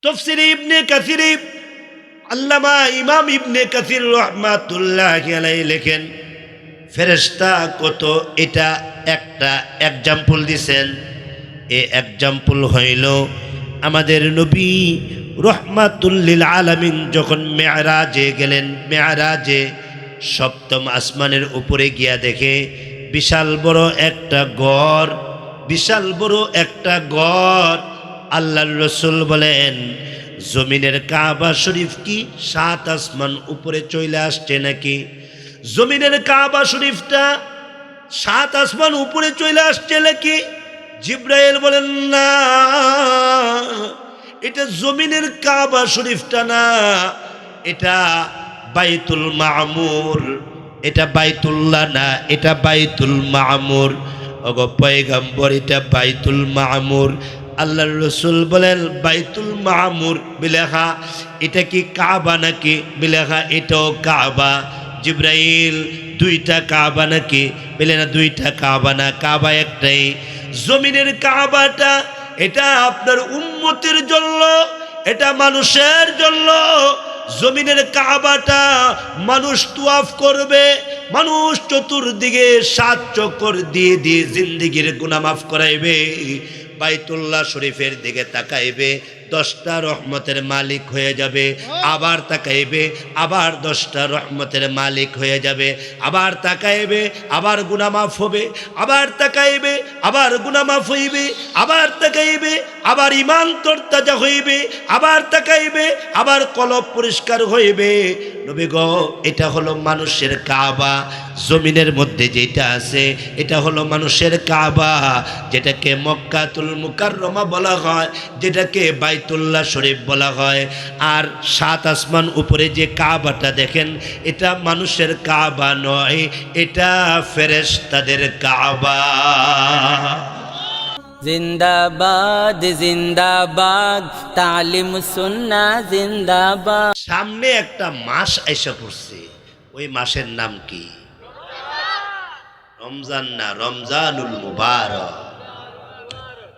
তাফসীর ইবনে কাসির আল্লামা ইমাম ইবনে কাসির রাহমাতুল্লাহি আলাইহি লেখেন, ফেরেশতা কত, এটা একটা এক্সাম্পল দিছেন। এই এক্সাম্পল হইল আমাদের নবী রহমাতুল লিল আলামিন যখন মেরাজে গেলেন, মেরাজে সপ্তম আসমানের উপরে গিয়া দেখে বিশাল বড় একটা ঘর, বিশাল বড় একটা ঘর। আল্লাহর রাসূল বলেন, জমিনের কাবা শরীফ কি 7 আসমান উপরে চলে আসছে নাকি? জমিনের কাবা শরীফটা 7 আসমান উপরে চলে আসছে নাকি? জিব্রাইল বলেন, না, এটা জমিনের কাবা শরীফটা না, এটা বাইতুল মামুর, এটা বাইতুল্লাহ না, এটা বাইতুল মামুর। ওগো পয়গম্বর, এটা বাইতুল মামুর। আল্লাহর রাসূল বলেন, বাইতুল মামুর বিলেখা, এটা কি কাবা নাকি? বিলেখা এটাও কাবা। জিব্রাইল, দুইটা কাবা নাকি? বলে না, দুইটা কাবা না, কাবা একটাই। জমিনের কাবাটা এটা আপনার উম্মতের জন্য, এটা মানুষের জন্য। জমিনের কাবাটা মানুষ তুয়াফ করবে, মানুষ চতুর্দিকে 7 চক্কর দিয়ে দিয়ে জিন্দেগির গুনাহ মাফ করাইবে। বাইতুল্লাহ শরীফের দিকে তাকাইবে, 10টা রহমতের মালিক হয়ে যাবে। আবার তাকাইবে, আবার 10টা রহমতের মালিক হয়ে যাবে। আবার তাকাইবে, আবার গুনাহ মাফ হবে। আবার তাকাইবে, আবার গুনাহ মাফ হইবে। আবার তাকাইবে, আবার ঈমান তরতাজা হইবে। আবার তাকাইবে, আবার কলব পরিষ্কার হইবে। নবী গো, এটা হলো মানুষের কাবা। জমিনের মধ্যে যেটা আছে এটা হলো মানুষের কাবা, যেটাকে মক্কাতুল মুকাররমা বলা হয়, যেটাকে বাইতুল্লাহ শরীফ বলা হয়। আর 7 আসমান উপরে যে কাবাটা দেখেন, এটা মানুষের কাবা নয়, এটা ফেরেশতাদের কাবা। জিন্দাবাদ জিন্দাবাদ, তালিম সুন্নাহ জিন্দাবাদ। সামনে একটা মাস আইসা পড়ছে, ওই মাসের নাম কি? রমজান না, রমজানুল মুবারক।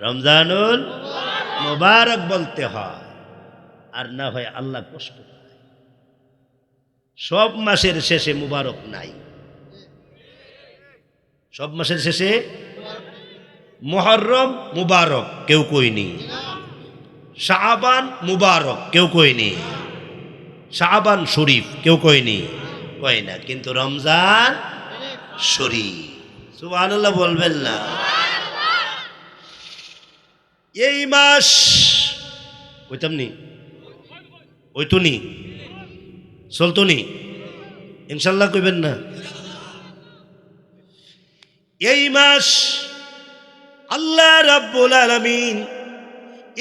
রমজানুল মুবারক বলতে হয়, আর না হয় আল্লাহ কষ্ট পায়। সব মাসের শেষে মুবারক নাই। সব মাসের শেষে মুহররম মুবারক কেউ কইনি, শাবান মুবারক কেউ কইনি, শাবান শরীফ কেউ কইনি, কয় না, কিন্তু রমজান শরীফ। সুবহানাল্লাহ বলবেন না? এই মাস কইতাম নি, ওইতো নি, চলতো নি, ইনশাল্লাহ কইবেন না? এই মাস আল্লাহ রাব্বুল আলামিন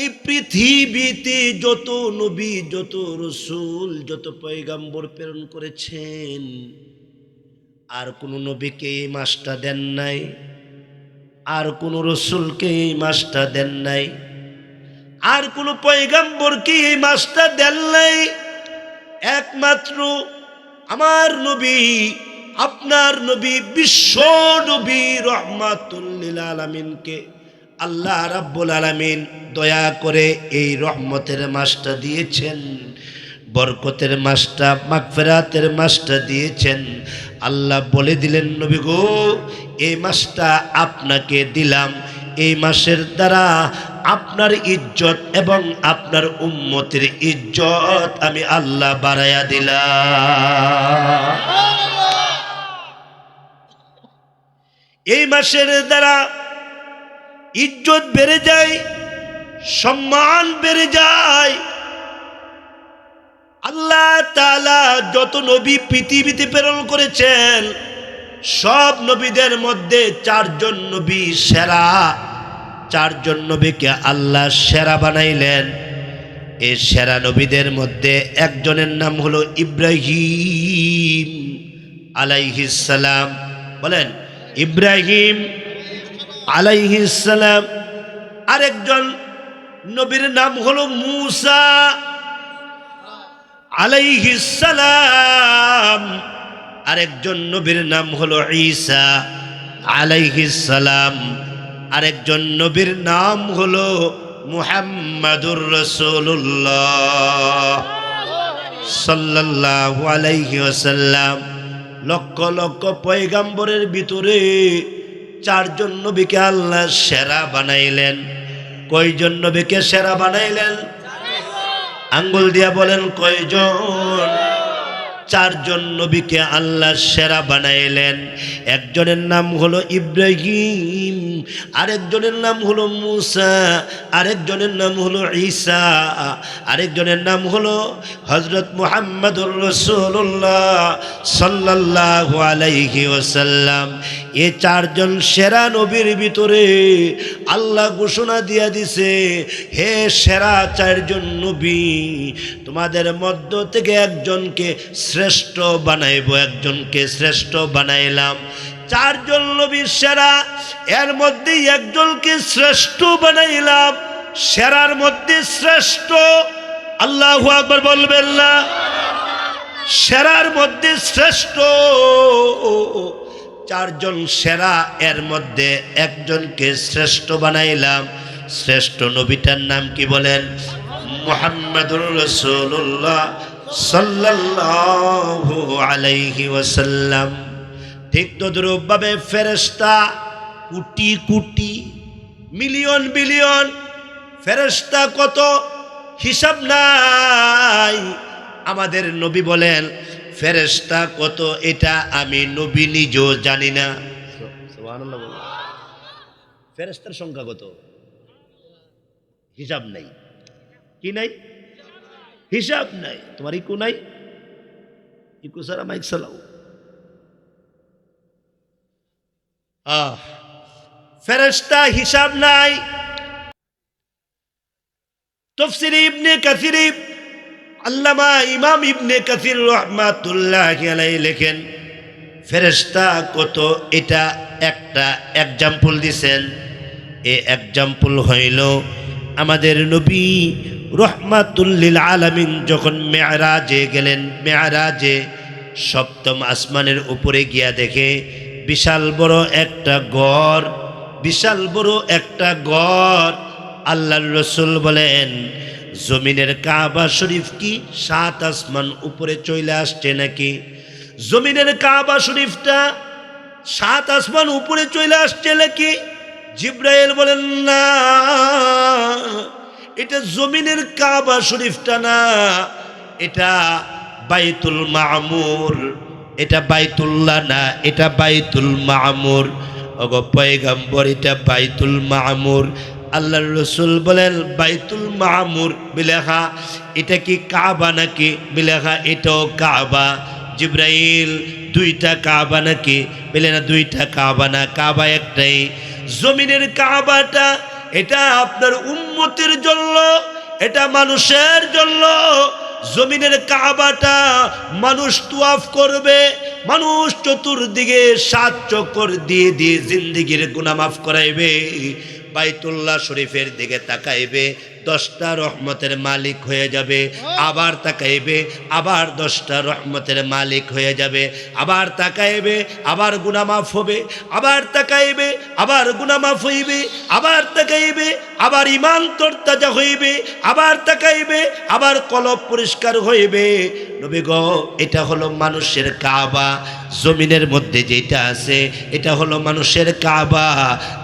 এই পৃথিবীতে যত নবী, যত রসূল, যত পয়গম্বর প্রেরণ করেছেন, আর কোন নবীকে এই মাসটা দেন নাই, আর কোন রসূলকে এই মাসটা দেন নাই, আর কোন পয়গম্বরকে এই মাসটা দেন নাই। একমাত্র আমার নবী, আপনার নবী, বিশ্ব নবী রহমাতুল লিল আলামিনকে আল্লাহ রাব্বুল আলামিন দয়া করে এই রহমতের মাসটা দিয়েছেন, বরকতের মাসটা, মাগফিরাতের মাসটা দিয়েছেন। আল্লাহ বলে দিলেন, নবী গো, এই মাসটা আপনাকে দিলাম, এই মাসের দ্বারা আপনার ইজ্জত এবং আপনার উম্মতের ইজ্জত আমি আল্লাহ বাড়ায়া দিলাম। এই মাসের দ্বারা ইজ্জত বেড়ে যায়, সম্মান বেড়ে যায়। আল্লাহ তাআলা যত নবী পৃথিবীতে প্রেরণ করেছেন, সব নবীদের মধ্যে 4 জন নবী সেরা। 4 জন নবীকে আল্লাহ সেরা বানাইলেন। এই সেরা নবীদের মধ্যে একজনের নাম হলো ইব্রাহিম আলাইহিস সালাম। বলেন, ইব্রাহিম আলাইহিস সালাম। আরেকজন নবীর নাম হলো মূসা আলাইহিস সালাম। আরেকজন নবীর নাম হলো ঈসা আলাইহিস সালাম। আরেকজন নবীর নাম হলো মুহাম্মাদুর রাসূলুল্লাহ সাল্লাল্লাহু আলাইহি ওয়াসাল্লাম। লক্ষ লক্ষ পয়গাম্বরের ভিতরে চারজন নবীকে আল্লাহ সেরা বানাইলেন। কয়জন নবীকে সেরা বানাইলেন? আঙ্গুল দিয়া বলেন কয়জন? চারজন নবীকে আল্লাহ সেরা বানাইলেন। একজনের নাম হলো ইব্রাহিম, আরেকজনের নাম হলো মুসা, আরেকজনের নাম হলো ঈসা, আরেকজনের নাম হলো হযরত মুহাম্মদুর রাসূলুল্লাহ সাল্লাল্লাহু আলাইহি ওয়াসাল্লাম। এই চারজন সেরা নবীর ভিতরে আল্লাহ ঘোষণা দিয়া দিছে, হে সেরা চারজন নবী, তোমাদের মধ্য থেকে একজনকে শ্রেষ্ঠ বানাইব, একজনকে শ্রেষ্ঠ বানাইলাম। চারজন নবী সেরা, এর মধ্যে একজনকে শ্রেষ্ঠ বানাইলাম। সেরার মধ্যে শ্রেষ্ঠ, আল্লাহু আকবার বলবেন না? সেরার মধ্যে শ্রেষ্ঠ চারজন সেরা, এর মধ্যে একজনকে শ্রেষ্ঠ বানাইলাম। শ্রেষ্ঠ নবীটার নাম কি বলেন? মুহাম্মাদুর রাসূলুল্লাহ সাল্লাল্লাহু আলাইহি ওয়াসাল্লাম। ঠিক তদ্রূপভাবে ফেরেশতা কোটি কোটি, মিলিয়ন বিলিয়ন ফেরেশতা, কত হিসাব নাই। আমাদের নবী বলেন ফেরেশতা কত, এটা আমি নবী নিজেও জানি না। সুবহানাল্লাহ বলেন। ফেরেশতার সংখ্যা কত? হিসাব নাই। কি নাই? হিসাব নাই। তোমার ইকু নাই? ইকু সারা মাইক চালাও। ফেরেশতা হিসাব নাই। তাফসীর ইবনে কাসির, আল্লামা ইমাম ইবনে কাসির রাহমাতুল্লাহি আলাইহি লেখেন ফেরেশতা কত, এটা একটা এক্সাম্পল দিছেন। এই এক্সাম্পল হইল আমাদের নবী রহমাতুল লিল আলামিন যখন মেরাজে গেলেন, মেরাজে সপ্তম আসমানের উপরে গিয়া দেখে বিশাল বড় একটা ঘর, বিশাল বড় একটা ঘর। আল্লাহর রাসূল বলেন জমিনের কাবা শরীফ কি 7 আসমান উপরে চলে আসছে নাকি? জমিনের কাবা শরীফটা 7 আসমান উপরে চলে আসছে নাকি? জিব্রাইল বলেন না, এটা জমিনের কাবা শরীফটা না, এটা বাইতুল মামুর, এটা বাইতুল্লাহ না, এটা বাইতুল মামুর। ওগো পয়গম্বর, এটা বাইতুল মামুর। আল্লাহর রাসূল বলেন বাইতুল মামুর বিলেখা, এটা কি কাবা নাকি? বিলেখা এটাও কাবা। জিব্রাইল দুইটা কাবা নাকি? বলে না, দুইটা কাবা না, কাবা একটাই। জমিনের কাবাটা এটা আপনার উম্মতের জন্য, এটা মানুষের জন্য। জমিনের কাবাটা মানুষ তুয়াফ করবে, মানুষ চতুর্দিকে 7 চক্কর দিয়ে দিয়ে জিন্দেগির গুনাহ মাফ করাইবে। বাইতুল্লাহ শরীফের দিকে তাকাইবে, 10টা রহমতের মালিক হয়ে যাবে। আবার তাকাইবে, আবার 10টা রহমতের মালিক হয়ে যাবে। আবার তাকাইবে, আবার গুনাহ মাফ হবে। আবার তাকাইবে, আবার গুনাহ মাফ হইবে। আবার তাকাইবে, আবার ঈমান তরতাজা হইবে। আবার তাকাইবে, আবার কলব পরিষ্কার হইবে। নবী গো, এটা হলো মানুষের কাবা। জমিনের মধ্যে যেটা আছে এটা হলো মানুষের কাবা,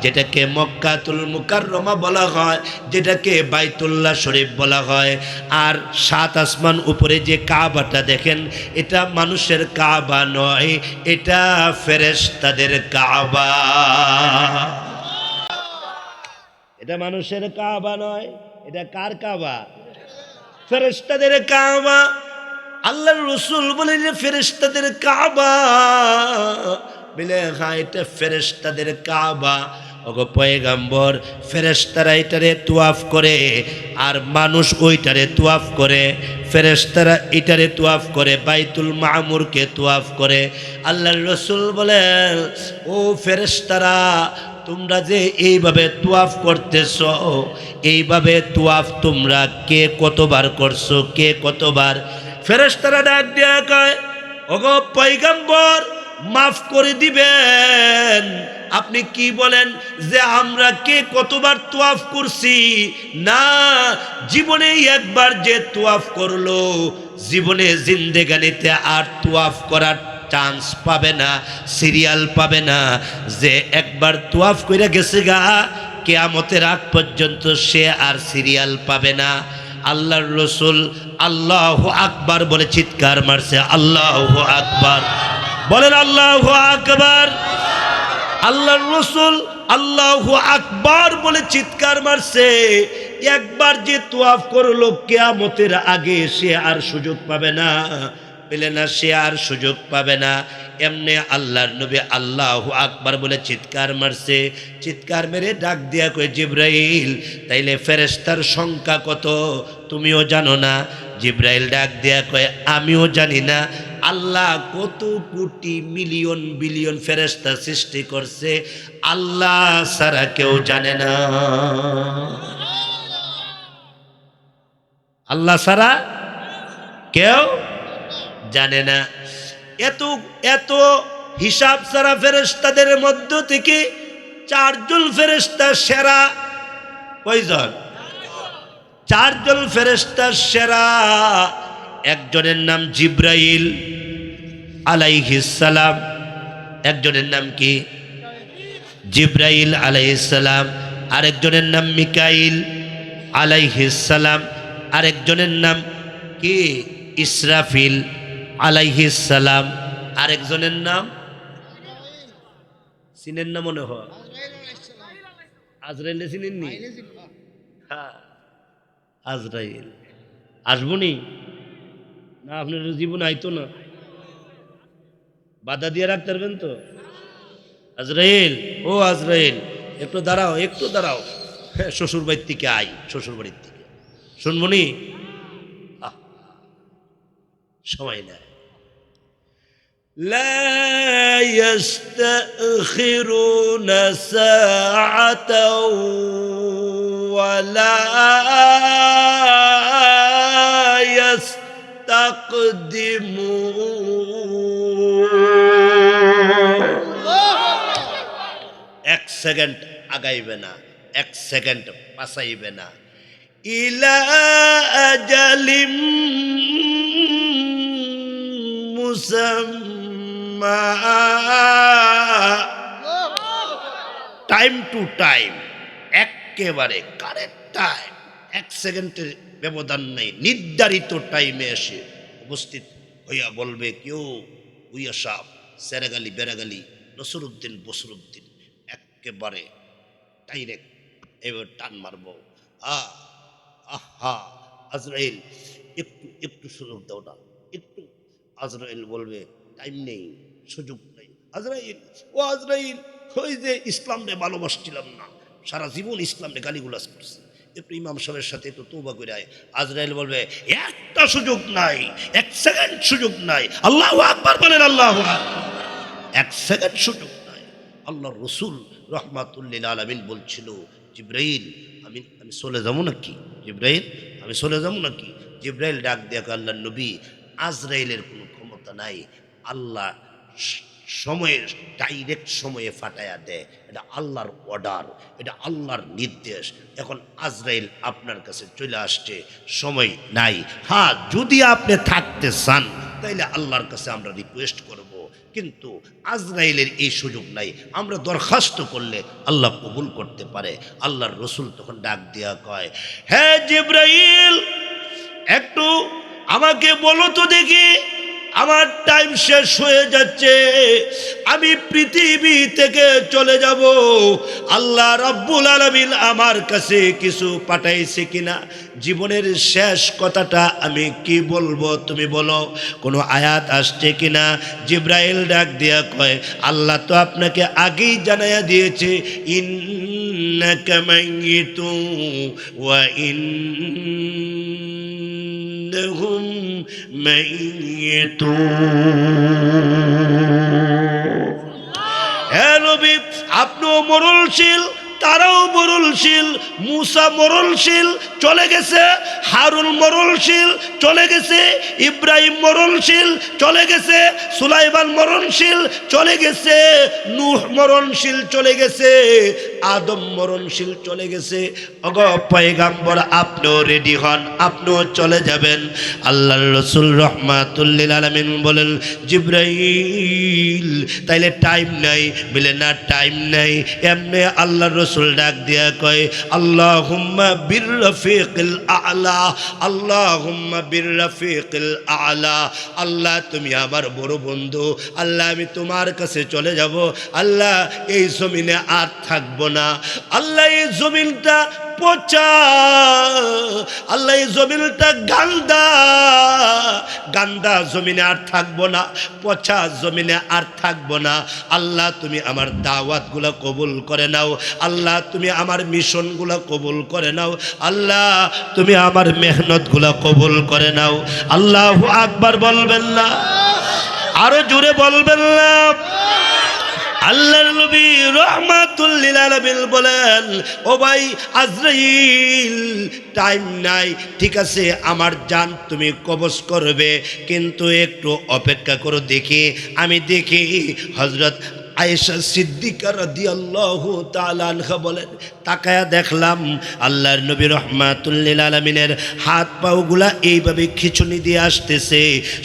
যেটাকে মক্কাতুল মুকাররমা বলা হয়, যেটাকে বাইতুল্লাহ শরীফ বলা হয়। আর 7 আসমান উপরে যে কাবাটা দেখেন, এটা মানুষের কাবা নয়, এটা ফেরেশতাদের কাবা। এটা মানুষের কাবা নয়, এটা কার কাবা? ফেরেশতাদের কাবা। আল্লাহর রাসূল বলেন ফেরেশতাদের কাবা, বলে হ্যাঁ এটা ফেরেশতাদের কাবা। ওগো পয়গম্বর, ফেরেশতারা এটারে তুয়াফ করে আর মানুষ ওইটারে তুয়াফ করে। ফেরেশতারা এটারে তুয়াফ করে, বাইতুল মামুরকে তুয়াফ করে। আল্লাহর রাসূল বলেন ও ফেরেশতারা, তোমরা যে এইভাবে তুয়াফ করতেছ, এইভাবে তুয়াফ তোমরা কে কতবার করছো, কে কতবার? ফেরেশতারা ডাক দিয়া কয় ওগো পয়গম্বর, মাফ করে দিবেন, আপনি কি বলেন যে আমরা কে কতবার তোয়াফ করছি? না, জীবনেই একবার যে তোয়াফ করলো, জীবনে জিন্দেগানিতে আর তোয়াফ করার চান্স পাবে না, সিরিয়াল পাবে না। যে একবার তোয়াফ করে গেছে গা, কিয়ামতের আগ পর্যন্ত সে আর সিরিয়াল পাবে না। আল্লাহর রসুল আল্লাহু আকবার বলে চিৎকার মারছে, আল্লাহু আকবার বলেন, আল্লাহু আকবার। আল্লাহর রসুল আল্লাহু আকবার বলে চিৎকার মারছে। একবার যে তোয়াফ করলো, কিয়ামতের আগে সে আর সুযোগ পাবে না, পেলে না, সে আর সুযোগ পাবে না। এমনি আল্লাহর নবী আল্লাহু আকবার বলে চিৎকার মারছে। চিৎকার মেরে ডাক দিয়া কয়, জিব্রাইল, তাইলে ফেরেশতার সংখ্যা কত তুমিও জানো না? জিব্রাইল ডাক দিয়া কয়, আমিও জানি না। আল্লাহ কত কোটি মিলিয়ন বিলিয়ন ফেরেশতা সৃষ্টি করছে, আল্লাহ ছাড়া কেউ জানে না। আল্লাহ ছাড়া কেউ জানে না। এত এত হিসাব ছাড়া ফেরেশতাদের মধ্য থেকে 4 জন ফেরেশতা সেরা। কয়জন? 4 জন ফেরেশতা সেরা। একজনের নাম জিব্রাইল আলাইহিস সালাম। একজনের নাম কি? জিব্রাইল আলাইহিস সালাম। আরেকজনের নাম মিকাইল আলাইহিস সালাম। আরেকজনের নাম কি? ইসরাফিল আলাইহিস সালাম। আরেকজনের নাম চিনেন না মনে হয়? আজরাইল চিনেননি? হ্যাঁ, আজরাইল আসবনি না? আপনার জীবন আইতো না, বাধা দিয়ে রাখতে পারবেন তো? আজরাইল, ও আজরাইল, একটু দাঁড়াও, একটু দাঁড়াও। হ্যাঁ, শ্বশুর বাড়ির থেকে আই, শ্বশুর বাড়ির থেকে শুনবনি? সময় নাই। لا يستأخرون ساعة ولا يستقدمون। 1 সেকেন্ড আগাইবে না, 1 সেকেন্ড পাছাইবে না। ইলা আজালিম মুসাম্মা, টাইম টু টাইম, একেবারে কারেক্ট টাইম, 1 সেকেন্ডের ব্যবধান নেই। নির্ধারিত টাইমে এসে উপস্থিত হইয়া বলবে, কেউ হুইয়া সাহ, সেরাগালি বেরাগালি, নসরুদ্দিন বসরুদ্দিন, একেবারে ডাইরেক্ট এবার টান মারবো। আহা আজরাইল, একটু একটু সুযোগ দাও না, একটু। আজরাইল বলবে, টাইম নেই, সুযোগ নেই। আজরাইল, ও আজরাইল, ওই যে ইসলামকে ভালোবাসছিলাম না, সারা জীবন ইসলামকে গালিগুলাজ করছে, একটু ইমাম সাহেবের সাথে একটু তওবা করে আয়। আজরাইল বলবে, একটা সুযোগ নাই, 1 সেকেন্ড সুযোগ নাই। আল্লাহু আকবার বলেন, আল্লাহু আকবার। 1 সেকেন্ড সুযোগ নাই। আল্লাহর রসুল রহমাতুল্লিল আলামিন বলছিল, জিব্রাইল, আমি চলে যাবো নাকি? জিব্রাইল, আমি চলে যাবো নাকি? জিব্রাইল ডাক দিয়ে, আল্লাহর নবী, আজরাইলের কোনো ক্ষমতা নাই, আল্লাহ সময়ের ডাইরেক্ট সময়ে ফাটায়া দেয়, এটা আল্লাহর অর্ডার, এটা আল্লাহর নির্দেশ। এখন আজরাইল আপনার কাছে চলে আসছে, সময় নাই। হ্যাঁ, যদি আপনি থাকতে চান তাইলে আল্লাহর কাছে আমরা রিকোয়েস্ট করব, কিন্তু আজরাইলের এই সুযোগ নাই। আমরা দরখাস্ত করলে আল্লাহ কবুল করতে পারে। আল্লাহর রসুল তখন ডাক দিয়া কয়, হ্যাঁ জিব্রাইল, একটু আমাকে বলো তো দেখি, আমার টাইম শেষ হয়ে যাচ্ছে, আমি পৃথিবী থেকে চলে যাব। আল্লাহ রাব্বুল আলামিন আমার কাছে কিছু পাঠাইছে কিনা, জীবনের শেষ কথাটা আমি কি বলবো তুমি বলো, কোনো আয়াত আসছে কিনা? জিব্রাইল ডাক দিয়া কয়, আল্লাহ তো আপনাকে আগেই জানাইয়া দিয়েছে, ইন্নাকা মাইয়িতুন ওয়া ইন্নাহুম মাইয়িতুন। হে নবী, আপনিও মরণশীল, তারাও মরণশীল। মুসা মরণশীল, চলে গেছে। হারুন মরণশীল, চলে গেছে। ইব্রাহিম মরণশীল, চলে গেছে। সুলাইমান মরণশীল, চলে গেছে। নূহ মরণশীল, চলে গেছে। আদম মরণশীল, চলে গেছে। ওগো পয়গাম্বর, আপনিও রেডি হন, আপনিও চলে যাবেন। আল্লাহর রাসূল রাহমাতুল লিল আলামিন বলেন, জিবরাইল তাইলে টাইম নাই? বলে না, টাইম নাই। এমনি আল্লাহর রাসূল ডাক দিয়া কয়, আল্লাহুম্মা বির রফিকিল আ'লা, আল্লাহুম্মা বির রফিকিল আ'লা। আল্লাহ তুমি আমার বড় বন্ধু, আল্লাহ আমি তোমার কাছে চলে যাব। আল্লাহ এই জমিনে আর থাকবো না। আল্লাহ এই জমিনটা পচা, আল্লাহ এই জমিনটা গান্দা, গান্দা জমিনে আর থাকবো না, পচা জমিনে আর থাকবো না। আল্লাহ তুমি আমার দাওয়াতগুলো কবুল করে নাও। আল্লাহ তুমি আমার মিশনগুলো কবুল করে নাও। আল্লাহ তুমি আমার মেহনতগুলো কবুল করে নাও। আল্লাহু আকবার বলবেন না? আরো জোরে বলবেন না? আল্লাহর নবী রাহমাতুল লিল আলামিন বলেন, ও ভাই আজরাইল, টাইম নাই, ঠিক আছে আমার জান তুমি কবজ করবে, কিন্তু একটু অপেক্ষা করো, দেখি আমি দেখি। হযরত আয়েশা সিদ্দিকা রাদিয়াল্লাহু তাআলা আনহা বলেন, তাকায়া দেখলাম আল্লাহর নবী রাহমাতুল লিল আলামিনের হাত পাগুলা এইভাবে খিঁচুনি দিয়ে আসতেছে,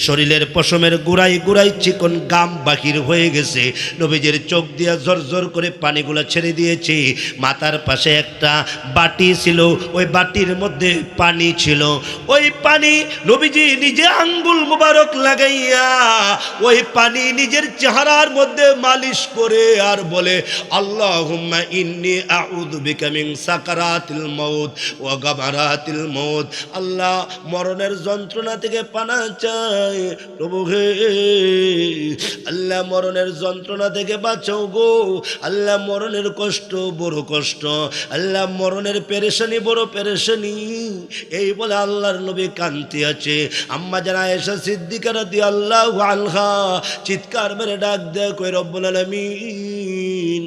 শরীরের পশমের গুড়াই গুড়াই চিকন গাম বাহির হয়ে গেছে। নবীজির চোখ দিয়ে ঝরঝর করে পানিগুলা ছেড়ে দিয়েছে। মাথার পাশে একটা বাটি ছিল, ওই বাটির মধ্যে পানি ছিল। ওই পানি নবীজি নিজে আঙ্গুল মুবারক লাগাইয়া ওই পানি নিজের চেহারার মধ্যে মালিশ করে আর বলে, আল্লাহুম্মা ইন্নী আউযু বিকা মিন সাকারাতিল মাউত ওয়া গামারাতিল মাউত। আল্লাহ মরণের যন্ত্রণা থেকে পানা চাই প্রভু হে। আল্লাহ মরণের যন্ত্রণা থেকে বাঁচাও গো। আল্লাহ মরণের কষ্ট বড় কষ্ট, আল্লাহ মরণের পেরেশানি বড় পেরেশানি। এই বলে আল্লাহর নবী কান্তি আছে। আম্মা জান আয়েশা সিদ্দিকা রাদিয়াল্লাহু আনহা চিৎকার মেরে ডাক দেয়, কই রব্বুল আলামিন,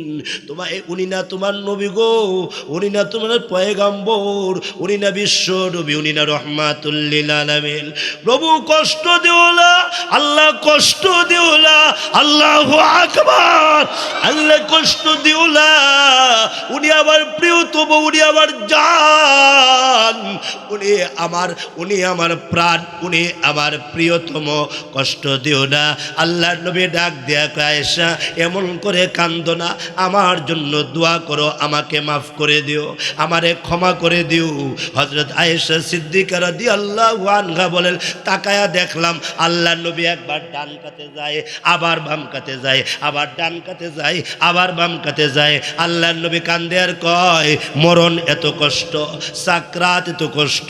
তোমার উনি না তোমার নবী গো, উনি না তোমার পয়গাম্বর, উনি না বিশ্ব নবী, উনি না রাহমাতুল লিল আলামিন। প্রভু কষ্ট দিও না, আল্লাহ কষ্ট দিও না। আল্লাহু আকবার, আল্লাহ কষ্ট দিও না। উনি আমার প্রিয়তম, উনি আমার জান, উনি আমার প্রাণ, উনি আমার প্রিয়তম, কষ্ট দিও না। আল্লাহর নবী ডাক দেয়া কয়, আয়েশা এমন করে কান্দো না, আমার জন্য দোয়া করো, আমাকে মাফ করে দিও, আমারে ক্ষমা করে দিও। হযরত আয়েশা সিদ্দিকা রাদিয়াল্লাহু আনহা বলেন, তাকায়া দেখলাম আল্লাহর নবী একবার ডান কাতে যায়, আবার বাম কাতে যায়, আবার ডান কাতে যায়, আবার বাম কাতে যায়। আল্লাহর নবী কান্দে আর কয়, মরণ এত কষ্ট, সাকরাত এত কষ্ট,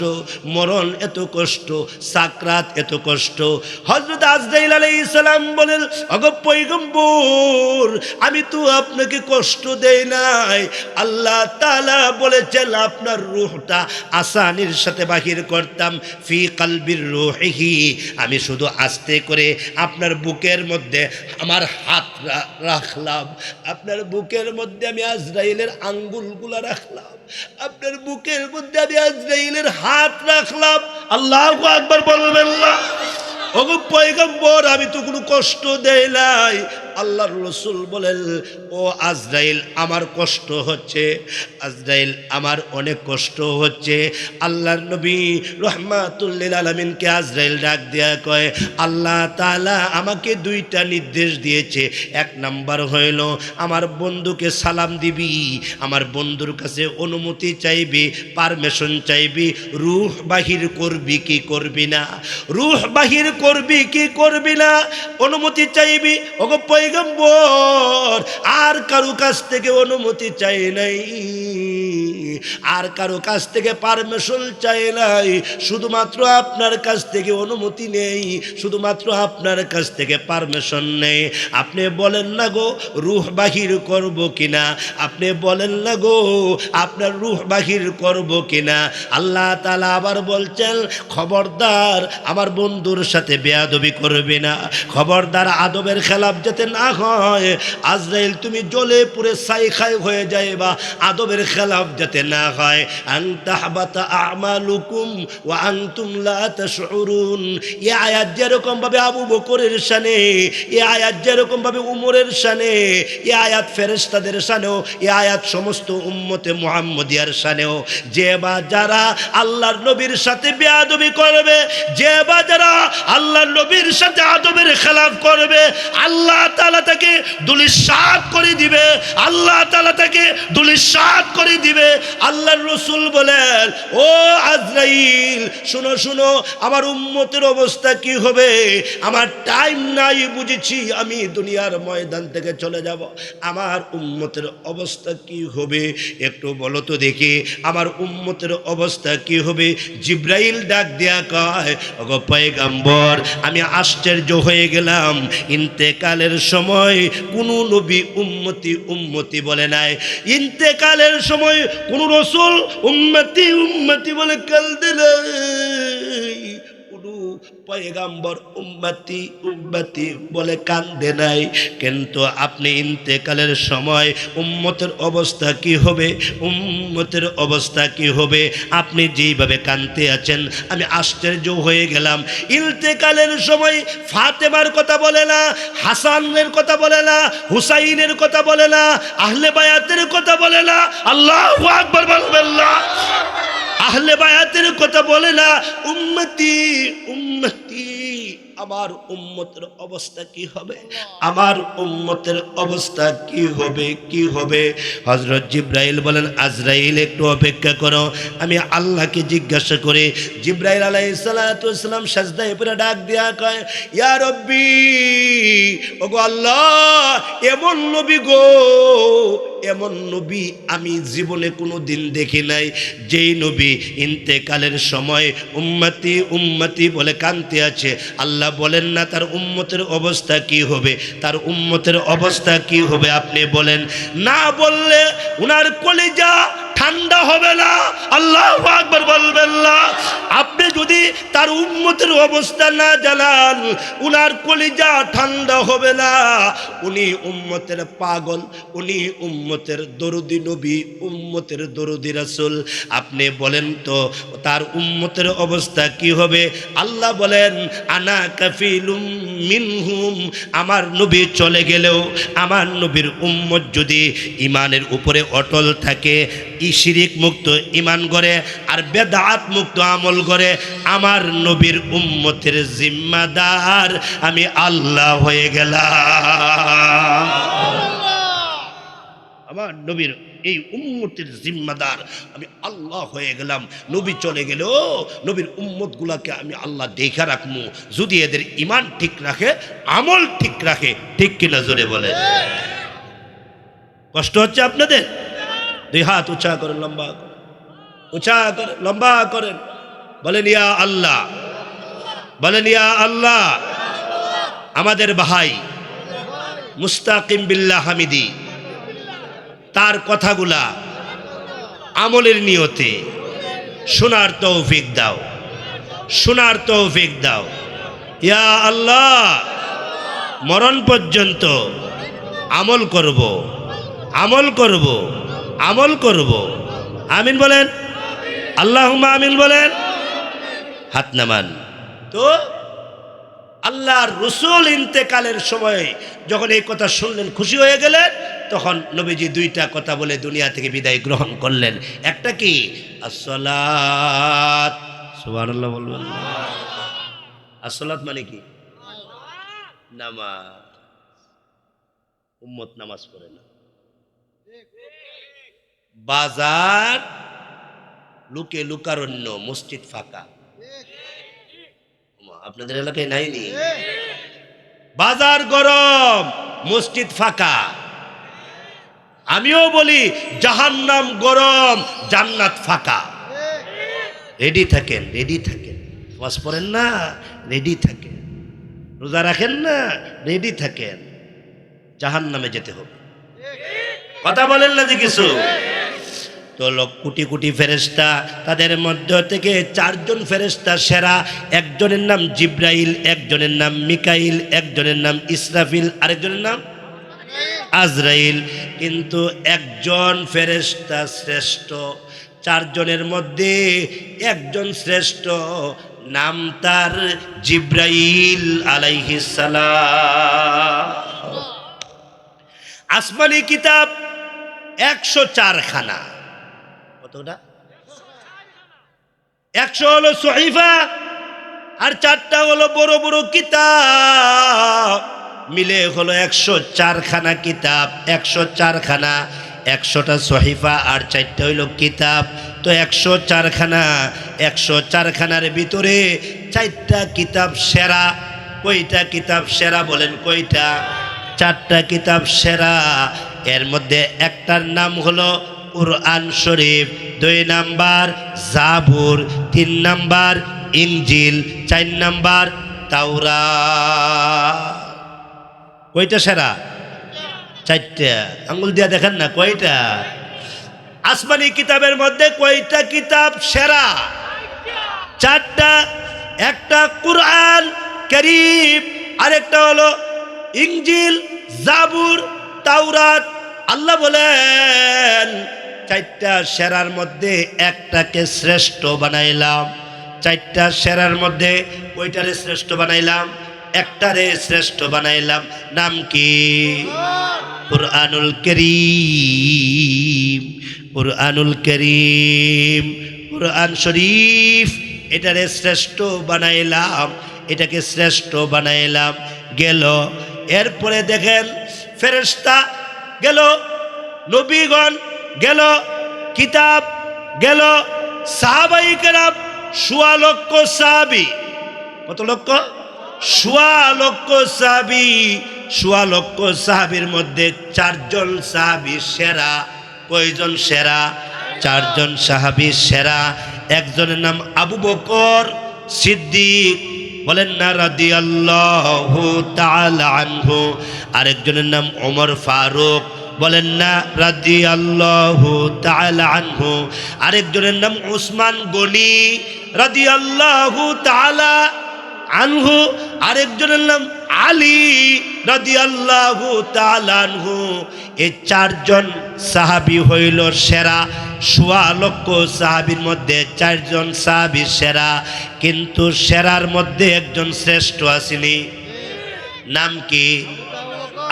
মরণ এত কষ্ট, সাকরাত এত কষ্ট। হযরত আজরাইল আলাইহিস সালাম বলেন, ওগো পয়গম্বর, আমি তো আপনাকে কষ্ট দেই নাই। আল্লাহ তাআলা বলেছেন আপনার রূহটা আসানির সাথে বাহির করতাম, ফি কলবির রূহিহি। আমি শুধু আস্তে করে আপনার বুকের মধ্যে আমার হাত রাখলাম, আপনার বুকের মধ্যে আমি আজরাইলের আঙ্গুলগুলা রাখলাম, আপনার বুকের মধ্যে আমি আজরাইলের হাত রাখলাম। আল্লাহু আকবার বলবেন না? ওগো পয়গম্বর, আমি তো কোনো কষ্ট দেই নাই। আল্লাহর রাসূল বলেন, ও আজরাইল, আমার কষ্ট হচ্ছে, আজরাইল আমার অনেক কষ্ট হচ্ছে। আল্লাহর নবী রাহমাতুল লিল আলামিনকে আজরাইল ডাক দেয়া কয়, আল্লাহ তাআলা আমাকে দুইটা নির্দেশ দিয়েছে। এক নাম্বার হইল, আমার বন্ধুকে সালাম দিবি, আমার বন্ধুর কাছে অনুমতি চাইবি, পারমিশন চাইবি, রূহ বাহির করবি কি করবি না, রূহ বাহির করবি কি করবি না, অনুমতি চাইবি। ওগো পয়গম্বর, আর কারো কাছ থেকে অনুমতি চাই নাই। আর কারো কাছ থেকে পারমিশন চাই নাই, শুধুমাত্র আপনার কাছ থেকে অনুমতি নেই, শুধুমাত্র আপনার কাছ থেকে পারমিশন নেই। আপনি বলেন না গো রূহ বাহির করব কিনা, আপনি বলেন না গো আপনার রূহ বাহির করব কিনা। আল্লাহ তাআলা আবার বলছেন খবরদার আমার বন্ধুর সাথে বেয়াদবি করবে না, খবরদার আদবের খেলাফ যাতে না হয়। আজরাইল তুমি জ্বলে পুড়ে ছাই খাই হয়ে যাইবা, আদবের খেলাফ যাতে না হয়। আন তাহবাতা আমালুকুম ওয়া আনতুম লা তাশউরুন। এই আয়াত যেরকম ভাবে আবু বকরের শানে, এই আয়াত যেরকম ভাবে উমরের শানে, এই আয়াত ফেরেশতাদের শানেও, এই আয়াত সমস্ত উম্মতে মুহাম্মদিয়ার শানেও। যে বা যারা আল্লাহর নবীর সাথে বেয়াদবি করবে, যে বা যারা আল্লাহর নবীর সাথে আদবের খেলাফ করবে, আল্লাহ তাআলা তাকে দুলিশাত করে দিবে, আল্লাহ তাআলা তাকে দুলিশাত করে দিবে। আল্লাহর রাসূল বলেন ও আজরাইল শুনো শুনো, আমার উম্মতের অবস্থা কি হবে? আমার টাইম নাই বুঝেছি, আমি দুনিয়ার ময়দান থেকে চলে যাব, আমার উম্মতের অবস্থা কি হবে একটু বলো তো দেখি, আমার উম্মতের অবস্থা কি হবে? জিব্রাইল ডাক দেয়া কয় ওগো পয়গম্বর আমি আশ্চর্য হয়ে গেলাম, ইন্তেকালের সময় কোন নবী উম্মতি উম্মতি বলে নাই, ইন্তেকালের সময় কোন রাসূল উম্মতি উম্মতি বলে কাঁদে নাই, পয়গম্বর উম্মতি উম্মতি বলে কান্দে নাই। কিন্তু আপনি ইন্তেকালের সময় উম্মতের অবস্থা কি হবে, উম্মতের অবস্থা কি হবে? আপনি যেইভাবে কান্দতে আছেন আমি আশ্চর্য হয়ে গেলাম। ইন্তেকালের সময় ফাতেমার কথা বলে না, হাসানের কথা বলে না, হুসাইনের কথা বলে না, আহলে বায়াতের কথা বলে না, আল্লাহু আকবার বলবেন না, আহলে বায়াতের কথা বলে না, উম্মতি উম্মতি আমার উম্মতের অবস্থা কি হবে, আমার উম্মতের অবস্থা কি হবে, কি হবে? হযরত জিবরাইল বলেন আজরাইল একটু অপেক্ষা করো, আমি আল্লাহকে জিজ্ঞাসা করে। জিবরাইল আলাইহিস সালাতু ওয়াস সালাম সাজদায় পড়ে ডাক দিয়া কয় ইয়া রব্বি, ওগো আল্লাহ এমন নবী গো, এমন নবী আমি জীবনে কোনো দিন দেখি নাই, যেই নবী ইন্তেকালের সময় উম্মতি উম্মতি বলে কাঁদতে আছে। আল্লাহ বলেন না তার উম্মতের অবস্থা কি হবে, তার উম্মতের অবস্থা কি হবে আপনি বলেন। না বললে উনার কলিজা ঠান্ডা হবে না, আল্লাহু আকবার বলবেন না। আপনি যদি তার উম্মতের অবস্থা না জানান উনার কলিজা ঠান্ডা হবে না। উনি উম্মতের পাগল, উনি উম্মতের দরদি নবী, উম্মতের দরদি রাসূল। আপনি বলেন তো তার উম্মতের অবস্থা কি হবে? আল্লাহ বলেন আনা কাফিলুম মিনহুম, আমার নবী চলে গেলেও আমার নবীর উম্মত যদি ইমানের উপরে অটল থাকে, শিরিক মুক্ত ইমান করে আর বেদাত মুক্ত আমল করে, আমার নবীর উম্মতের জিম্মাদার আমি আল্লাহ হয়ে গেলাম। আমার নবীর এই উম্মতের জিম্মাদার আমি আল্লাহ হয়ে গেলাম। নবী চলে গেল, নবীর উম্মত গুলাকে আমি আল্লাহ দেখা রাখবো যদি এদের ইমান ঠিক রাখে, আমল ঠিক রাখে। ঠিক কিনা জোরে বলে? কষ্ট হচ্ছে আপনাদের? দুই হাত উঁচা করেন, লম্বা করেন, উঁচা করেন, লম্বা করেন, বলেন ইয়া আল্লাহ, বলেন ইয়া আল্লাহ। আমাদের ভাই মুস্তাকিম বিল্লাহ হামিদি তার কথাগুলা আমলের নিয়তে শোনার তৌফিক দাও, শোনার তৌফিক দাও ইয়া আল্লাহ। মরণ পর্যন্ত আমল করব, আমল করব, আমল করব। আমিন বলেন, আল্লাহুম্মা আমিন বলেন। হাত নামান। তো আল্লাহর রাসূল ইন্তেকালের সময় যখন এই কথা শুনলেন খুশি হয়ে গেলেন, তখন নবীজি দুইটা কথা বলে দুনিয়া থেকে বিদায় গ্রহণ করলেন। একটা কি? আসসালাত, সুবহানাল্লাহ বলবেন। আসসালাত মানে কি? নামাজ। উম্মত নামাজ পড়ে না। বাজার লুকে লুকারণ্য, মসজিদ ফাঁকা। আপনাদের এলাকায় নাইনি? বাজার গরম, মসজিদ ফাঁকা। আমিও বলি জাহান্নাম গরম, জান্নাত ফাঁকা। রেডি থাকেন, রেডি থাকেন। ওয়াজ পড়েন না, রেডি থাকেন। রোজা রাখেন না, রেডি থাকেন। জাহান্নামে যেতে হবে। কথা বলেন না যে কিছু। তো কোটি কোটি ফেরেশতা, তাদের মধ্য থেকে 4 জন ফেরেশতা সেরা। একজনের নাম জিব্রাইল, একজনের নাম মিকাইল, একজনের নাম ইসরাফিল, আরেকজনের নাম আজরাইল। কিন্তু একজন ফেরেশতা শ্রেষ্ঠ। 4 জনের মধ্যে একজন শ্রেষ্ঠ, নাম তার জিব্রাইল আলাইহিস সালাম। আসমানি কিতাব 104 খানা। কতটা? 100 হলো সহিফা, আর 4টা হলো বড় বড় কিতাব, মিলে হলো 104 খানা কিতাব। 104 খানা, 100টা সহিফা আর 4টা হইল কিতাব। তো 104 খানা, 104 খানার ভিতরে 4টা কিতাব সেরা। কয়টা কিতাব সেরা বলেন? কয়টা? 4টা কিতাব সেরা। এর মধ্যে একটার নাম হলো কুরআন শরীফ, 2 নাম্বার জাবুর, 3 নাম্বার ইনজিল, 4 নাম্বার তাওরাত। কয়টা সেরা? 4টা। আঙ্গুল দিয়া দেখেন না কয়টা। আসমানি কিতাবের মধ্যে কয়টা কিতাব সেরা? 4টা। একটা কুরআন কারীম, আরেকটা হলো ইনজিল, জাবুর, তাওরাত। আল্লাহ বলেন 4টা সেরার মধ্যে একটাকে শ্রেষ্ঠ বানাইলাম। 4টা সেরার মধ্যে কয়টারে শ্রেষ্ঠ বানাইলাম? একটারে শ্রেষ্ঠ বানাইলাম। নাম কি? কুরআনুল কারীম। কুরআনুল কারীম, কুরআন শরীফ, এটারে শ্রেষ্ঠ বানাইলাম, এটাকে শ্রেষ্ঠ বানাইলাম। গেল। এরপরে দেখেন ফেরেশতা গেল, নবীগণ গেল, কিতাব গেল, সাহাবাই কেরাম 1.25 লক্ষ সাহাবী। কত লক্ষ? 1.25 লক্ষ সাহাবী। 1.25 লক্ষ সাহাবীর মধ্যে 4 জন সাহাবী সেরা। কয়জন সেরা? 4 জন সাহাবী সেরা। একজনের নাম আবু বকর সিদ্দিক, বলেন না রাদিয়াল্লাহু তাআলা আনহু। আরেকজনের নাম ওমর ফারুক, বলেন না রাদিয়াল্লাহু তাআলা আনহু। আরেকজনের নাম উসমান গনি রাদিয়াল্লাহু তাআলা আনহু। আরেকজনের নাম আলী রাদিয়াল্লাহু তাআলা আনহু। এই 4 জন সাহাবী হইল সেরা। 1.25 লক্ষ সাহাবীর মধ্যে 4 জন সাহাবী সেরা। কিন্তু সেরার মধ্যে একজন শ্রেষ্ঠ আসেনি। নাম কি?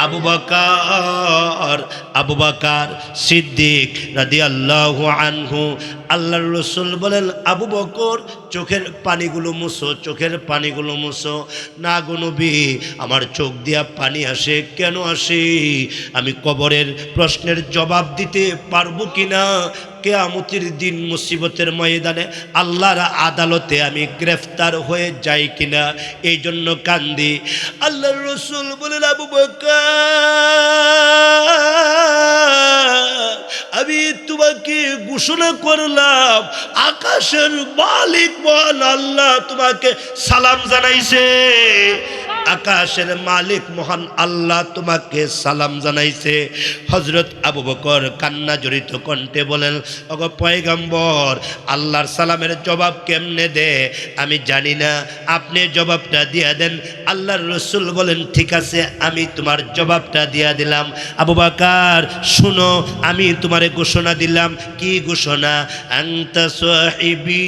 আবু বকর। আবু বকর সিদ্দিক রাদিয়াল্লাহু আনহু। আল্লাহর রাসূল বলেন, আবু বকর চোখের পানিগুলো মুছো, চোখের পানিগুলো মুছো। না গো নবী, আমার চোখ দিয়া পানি আসে। কেন আসে? আমি কবরের প্রশ্নের জবাব দিতে পারবো কিনা, কিয়ামতের দিন মুসিবতের ময়দানে আল্লাহর আদালতে আমি গ্রেফতার হয়ে যাই কিনা, এই জন্য কান্দি। আল্লাহর রাসূল বলেন, আবু বকর, আমি তোমাকে ঘোষণা করলাম, আকাশের মালিক মহান আল্লাহ তোমাকে সালাম জানাইছে। আকাশের মালিক মহান আল্লাহ তোমাকে সালাম জানাইছে। হযরত আবু বকর কান্না জড়িত কণ্ঠে বলেন, ওগো পয়গম্বর, আল্লাহর সালামের জবাব কেমনে দে আমি জানি না, আপনি জবাবটা দিয়া দেন। আল্লাহর রাসূল বলেন, ঠিক আছে, আমি তোমার জবাবটা দিয়া দিলাম। আবু বকর শুনো, আমি তোমারে ঘোষণা দিলাম। কি ঘোষণা? আনতা সাহিবি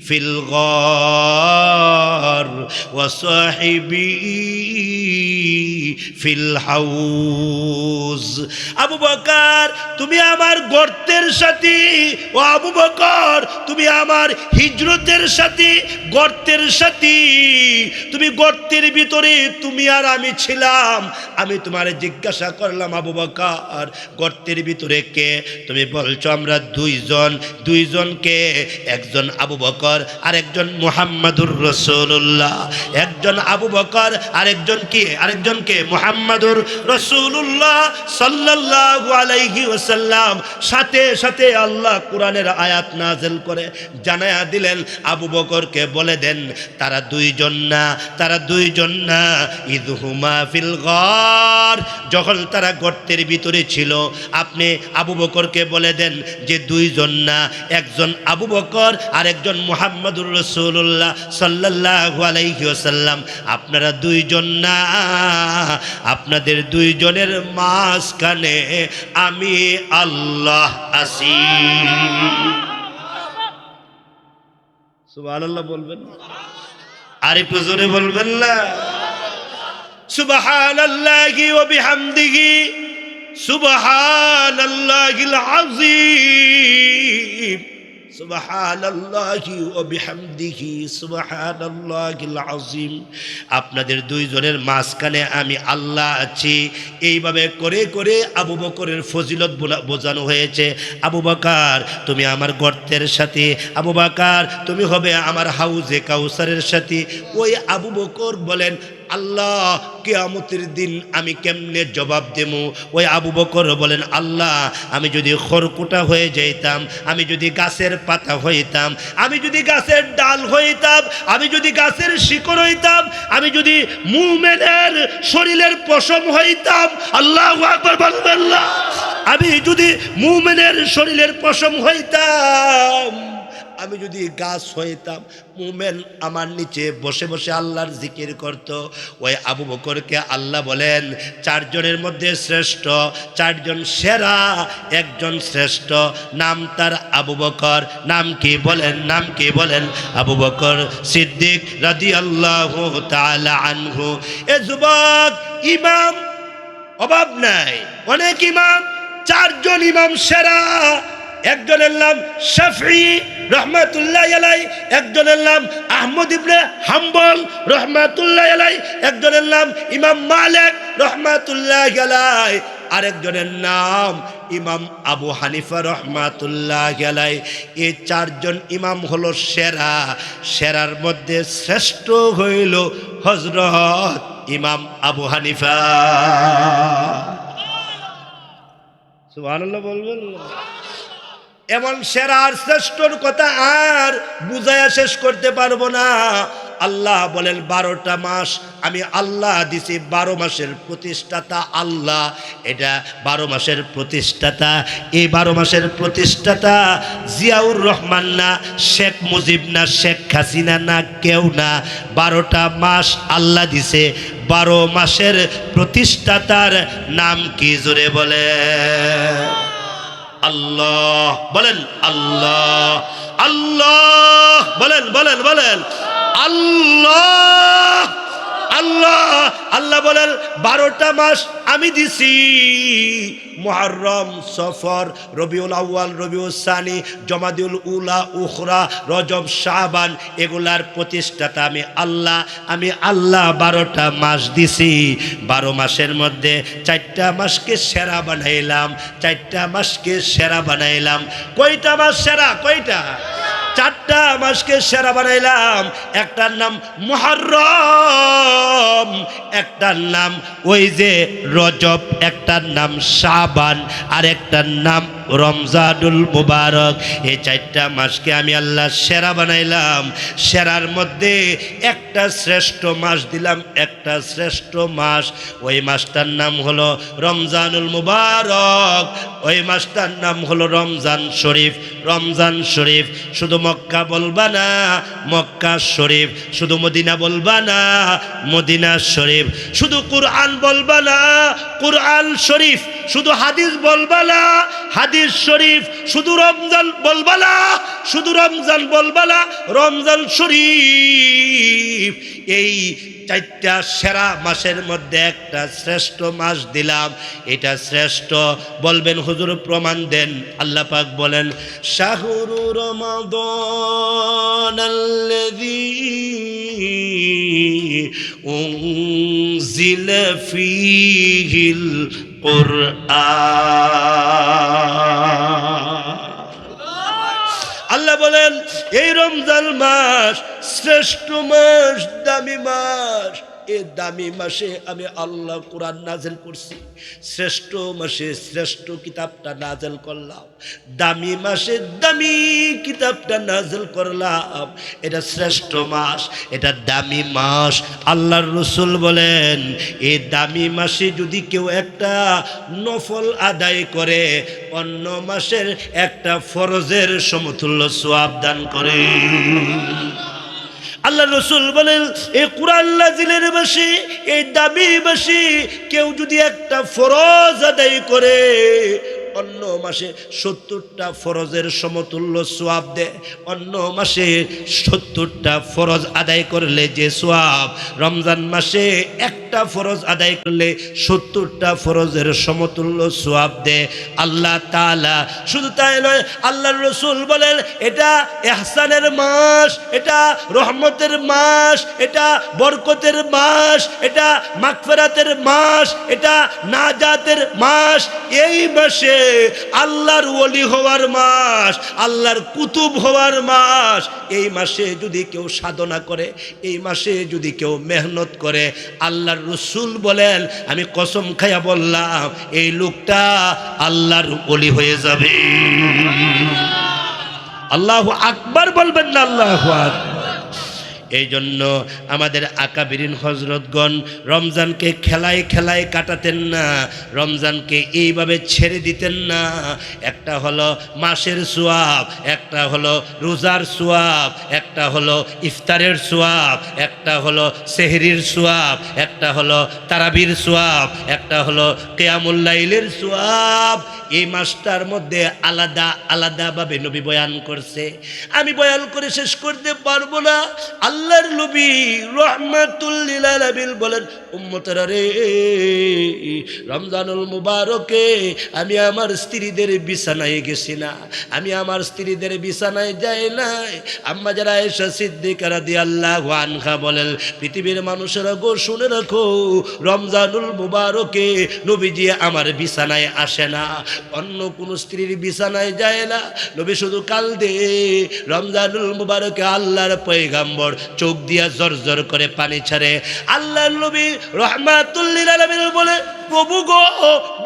ফিল গার ওয়া সাহিবি ফিল হাউজ। আবু বকর, তুমি আমার গর্তের সাথী। ও আবু বকর, তুমি আমার হিজরতের সাথী, গর্তের সাথী। তুমি গর্তের ভিতরে তুমি আর আমি ছিলাম। আমি তোমারে জিজ্ঞাসা করলাম, আবু বকর, গর্তের ভিতরে কে? তুমি বলছো আমরা 2 জন। 2 জনকে? একজন আবু বকর আর একজন মুহাম্মাদুর রাসূলুল্লাহ। একজন আবু বকর, আরেকজন কি? আরেকজনকে মুহাম্মাদুর রাসূলুল্লাহ সাল্লাল্লাহু আলাইহি ওয়াসাল্লাম সাথে সাথে আল্লাহ কোরআনের আয়াত নাযিল করে জানায়া দিলেন, আবু বকরকে বলে দেন তারা দুইজন না ইযহুমা ফিল গার, যখন তারা গর্তের ভিতরে ছিল আপনি আবু বকরকে বলে দেন যে দুইজন না, একজন আবু বকর আর একজন মুহাম্মাদুর রাসূলুল্লাহ সাল্লাল্লাহু আলাইহি ওয়াসাল্লাম, আপনারা দুইজন না, আপনাদের দুইজনের মাঝখানে আমি আল্লাহ আছি। সুবহানাল্লাহ বলবেন, আর একটু জোরে বলবেন না? সুবহানাল্লাহি ওয়া বিহামদিহি সুবহানাল্লাহিল আযীম, সুবহানাল্লাহি ওয়া বিহামদিহি সুবহানাল্লাহিল আযীম। আপনাদের দুইজনের মাঝখানে আমি আল্লাহ আছি। এইভাবে করে করে আবু বকরের ফজিলত বোঝানো হয়েছে। আবু বকর তুমি আমার গর্তের সাথে, আবু বকর তুমি হবে আমার হাউজে কাউসারের সাথে। ওই আবু বকর বলেন, আল্লাহ কিয়ামতের দিন আমি কেমনে জবাব দেব? ওই আবু বকর বলেন, আল্লাহ আমি যদি খড়কুটা হয়ে যাইতাম, আমি যদি গাছের পাতা হইতাম, আমি যদি গাছের ডাল হইতাম, আমি যদি গাছের শিকড় হইতাম, আমি যদি মুমিনের শরীরের পশম হইতাম, আল্লাহু আকবার বলবেন না? আমি যদি মুমিনের শরীরের পশম হইতাম, আমি যদি গাছ হইতাম, মুমিন আমার নিচে বসে বসে আল্লাহর জিকির করত। ওই আবু বকরকে আল্লাহ বলেন চারজনের মধ্যে শ্রেষ্ঠ, চারজন সেরা, একজন শ্রেষ্ঠ, নাম তার আবু বকর। নাম কি বলেন? নাম কি বলেন? আবু বকর সিদ্দিক রাদিয়াল্লাহু তাআলা আনহু। এ যুবক, ইমাম অভাব নাই, অনেক ইমাম, চারজন ইমাম সেরা। একজনের নাম শাফিঈ রহমাতুল্লাহ আলাই, একজনের নাম আহমদ ইবনে হাম্বল রহমাতুল্লাহ আলাই, একজনের নাম ইমাম মালিক রহমাতুল্লাহ আলাই, আরেকজনের নাম ইমাম আবু হানিফা রহমাতুল্লাহ আলাই। এই চারজন ইমাম হলো সেরা। সেরার মধ্যে শ্রেষ্ঠ হইল হযরত ইমাম আবু হানিফা। সুবহানাল্লাহ বলবেন? এমন সেরার শ্রেষ্ঠর কথা আর বুঝাইয়া শেষ করতে পারবো না। আল্লাহ বলেন 12টা মাস আমি আল্লাহ দিছি, 12 মাসের প্রতিষ্ঠাতা আল্লাহ। এটা 12 মাসের প্রতিষ্ঠাতা। এই 12 মাসের প্রতিষ্ঠাতা জিয়াউর রহমান না, শেখ মুজিব না, শেখ হাসিনা না, কেউ না। 12টা মাস আল্লাহ দিছে। 12 মাসের প্রতিষ্ঠাতার নাম কি? জোরে বলে আল্লাহ। বলেন আল্লাহ, আল্লাহ বলেন, বলেন, বলেন আল্লাহ, আল্লাহ। আল্লাহ বলেন 12টা মাস আমি দিছি, মুহররম, সফর, রবিউল আউয়াল, রবিউল সানি, জমাদিউল উলা, উখরা, রজব, শাবান, এগুলার প্রতিষ্ঠাতা আমি আল্লাহ। আমি আল্লাহ 12টা মাস দিছি। 12 মাসের মধ্যে 4টা মাসকে সেরা বানাইলাম, 4টা মাসকে সেরা বানাইলাম। কয়টা মাস সেরা? কয়টা? 4টা মাসকে সেরা বানাইলাম। একটার নাম মুহররম, একটার নাম ওই যে রজব, একটার নাম শাবান, আর একটার নাম রমজানুল মুবারক। এই 4টা মাসকে আমি আল্লাহ সেরা বানাইলাম। সেরার মধ্যে একটা শ্রেষ্ঠ মাস দিলাম, একটা শ্রেষ্ঠ মাস। ওই মাসটার নাম হলো রমজানুল মুবারক। ওই মাসটার নাম হলো রমজান শরীফ। রমজান শরীফ শুধু মক্কা বলবা না, মক্কা শরীফ। শুধু মদিনা বলবা না, মদিনা শরীফ। শুধু কুরআন বলবা না, কুরআন শরীফ। শুধু হাদিস বলবা না, হাদিস শরীফ। শুধু রমজান বলবা না, শুধু রমজান বলবা না, রমজান শরীফ। এই 4টা সেরা মাসের মধ্যে একটা শ্রেষ্ঠ মাস দিলাম। এটা শ্রেষ্ঠ। বলবেন হুজুর প্রমাণ দেন। আল্লাহ পাক বলেন শাহরু রমাদান আল্লাযী উনজিলা ফীহিল কুরআন। আল্লাহ বলেন এই রমজান মাস শ্রেষ্ঠ মাস, দামি মাস। এই দামি মাসে আমি আল্লাহ কোরআন নাযিল করছি, শ্রেষ্ঠ মাসে শ্রেষ্ঠ কিতাবটা নাযিল করলাম, দামি মাসে দামি কিতাবটা নাযিল করলাম। এটা শ্রেষ্ঠ মাস, এটা দামি মাস। আল্লাহর রাসূল বলেন এই দামি মাসে যদি কেউ একটা নফল আদায় করে অন্য মাসের একটা ফরজের সমতুল্য সওয়াব দান করে। আল্লাহ রাসূল বলেন এই কুরআন নাযিলের মাসে, এই দামি মাসে কেউ যদি একটা ফরজ আদায় করে অন্য মাসে 70টা ফরজের সমতুল্য সওয়াব দেয়। অন্য মাসে 70টা ফরজ আদায় করলে যে সওয়াব, রমজান মাসে একটা ফরজ আদায় করলে 70টা ফরজের সমতুল্য সওয়াব দেয় আল্লাহ তাআলা। শুধু তাই নয়, আল্লাহর রাসূল বলেন এটা ইহসানের মাস, এটা রহমতের মাস, এটা বরকতের মাস, এটা মাগফিরাতের মাস, এটা নাজাতের মাস। এই মাসে আল্লাহর ওলি হওয়ার মাস, আল্লাহর কুতুব হওয়ার মাস। এই মাসে যদি কেউ সাধনা করে, এই মাসে যদি কেউ মেহনত করে, আল্লাহর রাসূল বলেন আমি কসম খাইয়া বললাম এই লোকটা আল্লাহর ওলি হয়ে যাবে। আল্লাহু আকবার বলবেন না? আল্লাহু আকবার। এই জন্য আমাদের আকাবিরিন হযরতগণ রমজানকে খেলায় খেলায় কাটাতেন না, রমজানকে এইভাবে ছেড়ে দিতেন না। একটা হলো মাসের সওয়াব, একটা হলো রোজার সওয়াব, একটা হলো ইফতারের সওয়াব, একটা হলো সেহরির সওয়াব, একটা হলো তারাবির সওয়াব, একটা হলো কিয়ামুল লাইলের সওয়াব। এই মাসটার মধ্যে আলাদা আলাদাভাবে নবী বয়ান করছে। আমি বয়ান করে শেষ করতে পারবো না। আল্লাহর নবী রাহমাতুল লিল আলামিন বলেন উম্মতেরা রে, রমজানুল মুবারকে আমি আমার স্ত্রীদের বিছানায় গেছি না, আমি আমার স্ত্রীদের বিছানায় যাই নাই। আম্মা যারা আয়েশা সিদ্দিকা রাদিয়াল্লাহু আনহা বলেন পৃথিবীর মানুষেরা গো শুনে রাখো, রমজানুল মুবারকে নবীজি আমার বিছানায় আসে না, অন্য কোন স্ত্রীর বিছানায় যায় না। নবী শুধু কান্দে। রমজানুল মুবারকে আল্লাহর পয়গম্বর চোখ দিয়া জর্জর করে পানি ছাড়ে। আল্লাহর নবী রাহমাতুল লিল আলামিন বলে প্রভু গো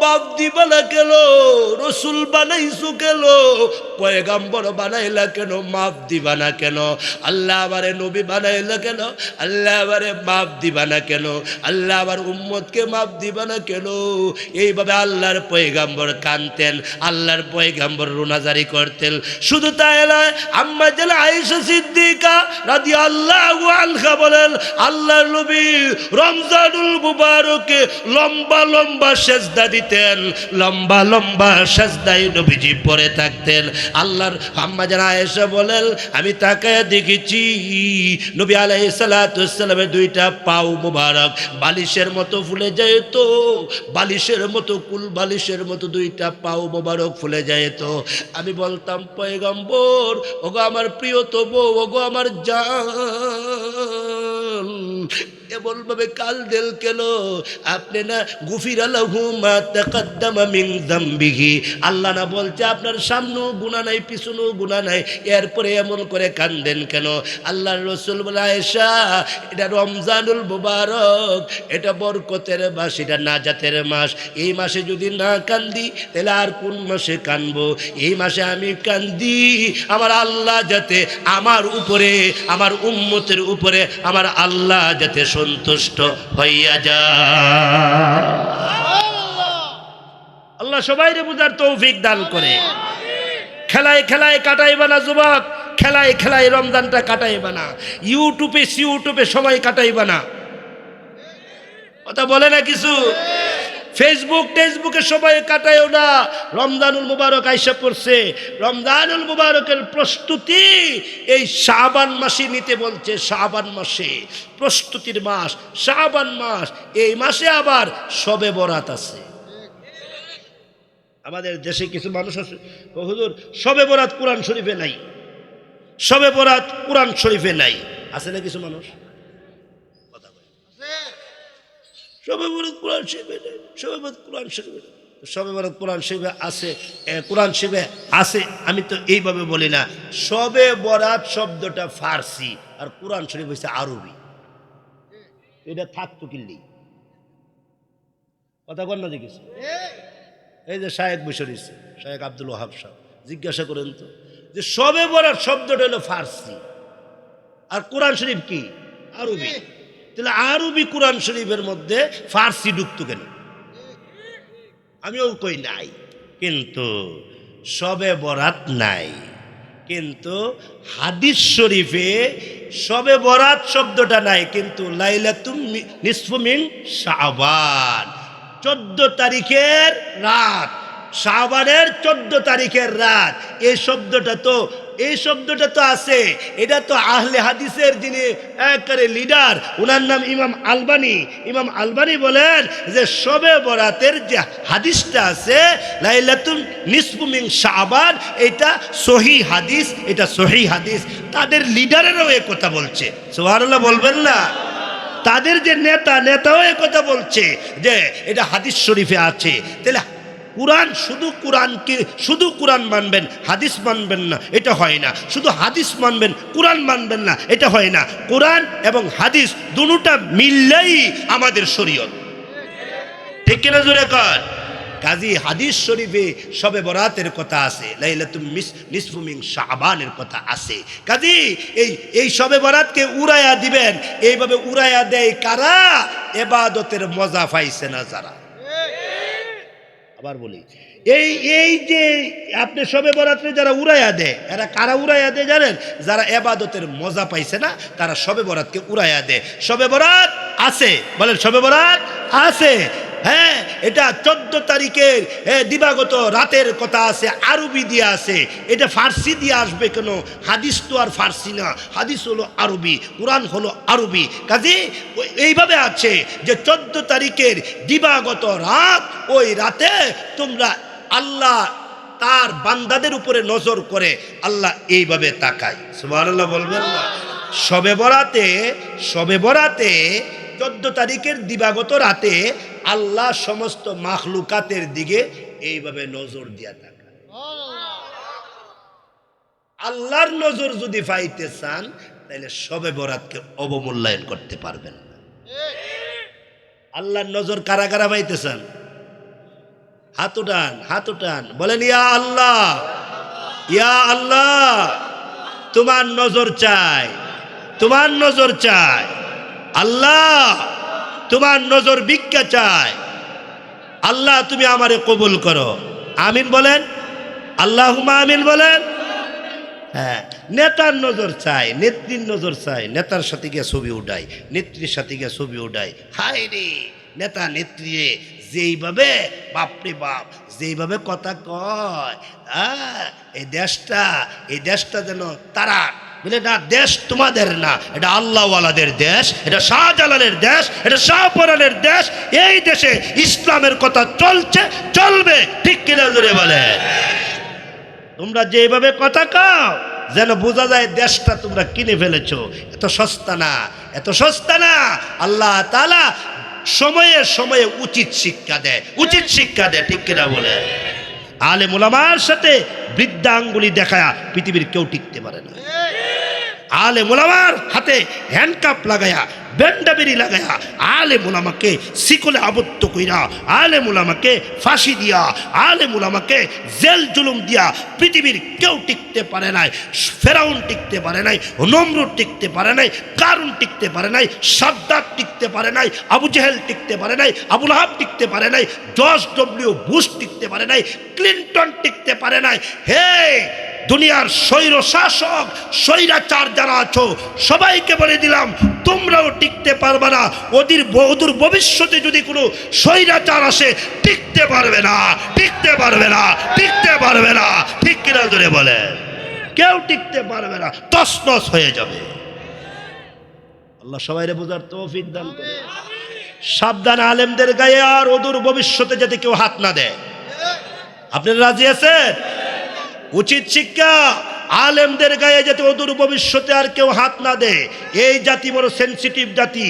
বাপ দিবা না কেন, রসুল বানাইছো কেন, পয়গম্বর বানাইলা কেন, মাপ দিবা না কেন? আল্লাহ আমারে নবী বানাইলা কেন? আল্লাহ আমারে মাপ দিবা না কেন? আল্লাহ আমার উম্মতকে মাপ দিবা না কেন? এইভাবে আল্লাহর পয়গম্বর কাঁদতেন, আল্লাহর পয়গম্বর রোনাজারি করতেন। শুধু তাই নয়, আম্মা জান আয়েশা সিদ্দিকা রাদিয়াল্লাহু আনহা বলেন আল্লাহর নবী রমজানুল মুবারকে লম্বা লম্বা সেজদা দিতেন, লম্বা লম্বা সেজদায় নবীজি পড়ে থাকতেন। আল্লাহর আম্মা জান আয়েশা বলেন আমি তাকায় দেখেছি নবী আলাইহিস সালাতু ওয়াস সালামের দুইটা পাও মুবারক বালিশের মতো ফুলে যেত, বালিশের মতো, কুল বালিশের মতো দুইটা পাও মুবারক ফুলে যেত। আমি বলতাম পয়গম্বর ওগো আমার প্রিয়তম, ওগো আমার জান, এমন ভাবে কাল দেল কেন? আপনি না গুফির লাহু মা তাকাদ্দামা মিন যামবিহি, আল্লাহ না বলছে আপনার সামনেও গুনাহ নাই পিছনেও গুনাহ নাই, এরপরে এমন করে কান্দেন কেন? আল্লাহর রাসূল বলে আয়েশা এটা রমজানুল মুবারক, এটা বরকতের মাস, এটা নাজাতের মাস। এই মাসে যদি না কান্দি তাহলে আর কোন মাসে কানবো? এই মাসে আমি কান্দি আমার আল্লাহ যাতে আমার উপরে, আমার উম্মতের উপরে আমার আল্লাহ যাতে সন্তুষ্ট হইয়া যায়। আল্লাহ সবাইরে বুঝার তৌফিক দান করে। খেলায় খেলায় কাটাইবা না যুবক, খেলায় খেলায় রমজানটা কাটাইবা না, ইউটিউবে সময় কাটাইবা না। কথা বলে না কিছু? ফেসবুকে সবাই কাটায়ও না। রমজানুল মুবারক আইসা পড়ছে, রমজানুল মুবারকের প্রস্তুতি এই শাবান মাসে নিতে বলছে। শাবান মাসে প্রস্তুতির মাস, শাবান মাস। এই মাসে আবার শবে বরাত আছে। আমাদের দেশে কিছু মানুষ আছে হুজুর শবে বরাত কোরআন শরীফে নাই, শবে বরাত কোরআন শরীফে নাই। আছে না কিছু মানুষ? শবে বরাত কোরআন শরীফে নাই, শবে বরাত কোরআন শরীফে নাই। শবে বরাত কোরআন শরীফে আছে, কোরআন শরীফে আছে। আমি তো এইভাবে বলি না, শবে বরাত শব্দটা ফার্সি আর কোরআন শরীফ হচ্ছে আরবি। এটা থাকতো কিল্লি কথা কর না দেখিস। এই যে শায়েক বসে রয়েছে, শায়েক আব্দুল ওয়াহাব সাহেব, জিজ্ঞাসা করেন তো যে শবে বরাত শব্দটা হলো ফার্সি আর কোরআন শরীফ কি আরবি, তাহলে আরবি কোরআন শরীফের মধ্যে ফার্সি ঢুকতো কেন? আমিও কই নাই, কিন্তু শবে বরাত নাই, কিন্তু হাদিস শরীফে শবে বরাত শব্দটা নাই, কিন্তু লাইলাতুম নিসফু মিন শাবান 14 তারিখের রাত, শাবানের 14 তারিখের রাত, এই শব্দটা তো আছে। এটা তো আহলে হাদিসের যিনি একেবারে লিডার, ওনার নাম ইমাম আলবানি বলেন যে শবে বরাতের যে হাদিসটা আছে লাইলাতুন নিসফু মিন শাবান, এটা সহিহ হাদিস, এটা সহিহ হাদিস। তাদের লিডারেরও এই কথা বলছে, সুবহানাল্লাহ বলবেন না? তাদের যে নেতাও এই কথা বলছে যে এটা হাদিস শরীফে আছে। তাহলে কোরআন শুধু কোরআন মানবেন, হাদিস মানবেন না, এটা হয় না। শুধু হাদিস মানবেন, কোরআন মানবেন না, এটা হয় না। কোরআন এবং হাদিস দুটোটা মিললেই আমাদের শরীয়ত, ঠিক কিনা জোরে কর? কাজী হাদিস শরীফে শবে বরাতের কথা আছে, লাইলাতুম নিসফু মিন শাবানের কথা আছে। কাজী এই শবে বরাতকে উড়াইয়া দিবেন, এইভাবে উড়াইয়া দেয় কারা? ইবাদতের মজা পাইছে না যারা। আবার বলি, এই যে আপনি শবে বরাতে যারা উড়াইয়া দেয়, এরা কারা উড়াইয়া দেয় জানেন? যারা ইবাদতের মজা পাইছে না, তারা শবে বরাতকে উড়াইয়া দেয়। শবে বরাত আছে, বলেন শবে বরাত আছে। হ্যাঁ, এটা 14 তারিখের দিবাগত রাতের কথা আছে, আরবি দিয়ে আছে। এটা ফার্সি দিয়ে আসবে কেন? হাদিস তো আর ফার্সি না, হাদিস হলো আরবি, কোরআন হলো আরবি। কাজে এইভাবে আছে যে 14 তারিখের দিবাগত রাত, ওই রাতে তোমরা আল্লাহ তার বান্দাদের উপরে নজর করে, আল্লাহ এইভাবে তাকায়। সুবহানাল্লাহ বলবেন না? শবে বরাতে 14 তারিখের দিবাগত রাতে আল্লাহ সমস্ত মাখলুকাতের দিকে এইভাবে নজর দিয়া তাকায়। আল্লাহর নজর যদি পাইতে চান, তাহলে শবে বরাতকে অবমূল্যায়ন করতে পারবেন না। আল্লাহর নজর কারা কারা পাইতে চান? হাত উঠান, বলেন ইয়া আল্লাহ, ইয়া আল্লাহ, তোমার নজর চাই, তোমার নজর চাই। আল্লাহ তোমার নজর ভিক্ষা চাই। আল্লাহ তুমি আমারে কবুল করো। আমিন বলেন, আল্লাহুম্মা আমিন বলেন। হ্যাঁ, নেতার নজর চাই, নেত্রীর নজর চাই। নেতার সাথে গিয়ে ছবি উঠাই, নেত্রীর সাথে গিয়ে ছবি উঠাই। হায় রে, নেতা নেত্রী যেইভাবে, বাপরে বাপ, যেইভাবে কথা কয়, এই দেশটা যেন তারা বলে না, দেশ তোমাদের না, এটা আল্লাহওয়ালাদের দেশ, এটা শাহজালালের দেশ, এটা শাহপরানের দেশ। এই দেশে ইসলামের কথা চলবে, ঠিক কিনা জোরে বলে? তোমরা যেভাবে কথা কও, যেন বোঝা যায় দেশটা তোমরা কিনে ফেলেছো। এত সস্তা না। আল্লাহ তাআলা সময়ে উচিত শিক্ষা দেয়, ঠিক কিনা বলে? আলেম ওলামার সাথে বৃদ্ধা আঙ্গুলি দেখায়া পৃথিবীর কেউ টিকতে পারে না। আলেম ওলামার হাতে হ্যান্ডকাপ লাগায়া, বেন্ডাবেরি লাগায়া, আলেম ওলামাকে শিকলে আবদ্ধ কইরা, আলেম ওলামাকে ফাঁসি দিয়া, আলেম ওলামাকে জেল জুলুম দিয়া পৃথিবীর কেউ টিকতে পারে নাই। ফেরাউন টিকতে পারে নাই, নমরুদ টিকতে পারে নাই, কারুন টিকতে পারে নাই, সাদ্দাত টিকতে পারে নাই, আবু জেহেল টিকতে পারে নাই, আবু লাহাব টিকতে পারে নাই, জর্জ ডব্লিউ বুশ টিকতে পারে নাই, ক্লিন্টন টিকতে পারে নাই। হে দুনিয়ার স্বৈর শাসক, স্বৈরাচার যারা আছো, সবাইকে বলে দিলাম, তোমরাও টিকতে পারবে না। ওদের ভবিষ্যতে যদি কোনো স্বৈরাচার আসে, টিকতে পারবে না। ঠিক কিনা ধরে বলে? কেউ টিকতে পারবে না, তছনছ হয়ে যাবে। আল্লাহ সবাইরে বোঝার তৌফিক দান করে। সাবধান আলেমদের গায়ে আর ওদের ভবিষ্যতে যাতে কেউ হাত না দেয়। আপনারা রাজি আছেন? উচিত শিক্ষা, আলেমদের গায়ে যাতে ওদের ভবিষ্যতে আর কেউ হাত না দেয়। এই জাতি বড় সেন্সিটিভ জাতি,